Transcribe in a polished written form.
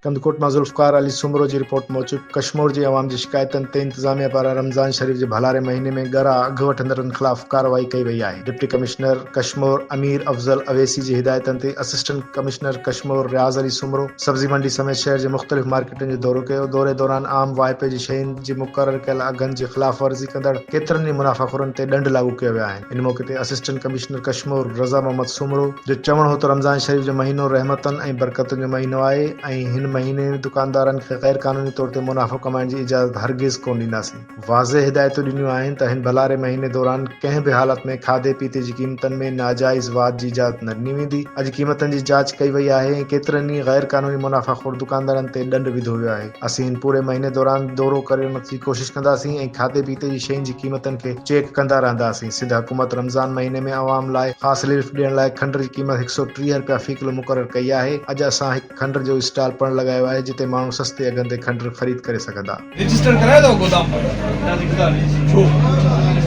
कंदकोट में जुल्फकार अली सुमरो की रिपोर्ट मौजूद कश्मीर की अवाम की शिकायतन ते इंतजामिया पारा रमज़ान शरीफ के भलारे महीने में गरा अघ वठंदड़न खिलाफ कार्रवाई कई वही है। डिप्टी कमिश्नर कश्मीर अमीर अफजल अवैसी की हिदायतन ते असिस्टेंट कमिश्नर कश्मीर रियाज अली सुमरो सब्जी मंडी समेत शहर के मुख्तलिफ मार्केटन जो दौरो किया। दौरे दौरान आम वाइपे की शयुन की मुक़रर कयल अघन की खिलाफ वर्जी कंदड़ केतरन मुनाफ़ाखोरन ते दंड लागू किया विया आहिनि। इन मौके ते असिस्टेंट कमिश्नर कश्मीर रज़ा मोहम्मद सुमरो जो चवण हो तो रमज़ान शरीफ जो महीनो रहमतन ऐं बरकतुन जो महीनो आहे ऐं हिन महीने दुकानदारन खे गैर कानूनी तौर ते मुनाफ़ो कमाइण जी इजाज़त हरगिज़ कोन ॾींदासीं। वाज़े हिदायतूं ॾिनियूं आहिनि त हिन भलारे महीने दौरान कंहिं बि हालत में खाधे पीते जी क़ीमतन में नाजाइज़ वाध जी इजाज़त न ॾिनी वेंदी। अॼु क़ीमतन जी जांच कई वई आहे ऐं केतिरनि ई गैर कानूनी मुनाफ़ाखोर दुकानदारन ते दंड विधो वियो आहे। असीं हिन पूरे महीने दौरान दौरो करण जी कोशिश कंदासीं ऐं खाधे पीते जी शयुनि जी क़ीमतन खे चेक कंदा रहंदासीं। सिंध हुकूमत रमज़ान महीने में आवाम लाइ ख़ासि रिलीफ ॾियण लाइ खंड की क़ीमत 130 रुपया फी किलो मुक़रर कई आहे। अॼु असां हिकु खंड जो स्टॉल पण लगायो आहे जिते माण्हू सस्ते अघनि ते खंड ख़रीद करे सघंदा। रजिस्टर कराए दो गोदाम पर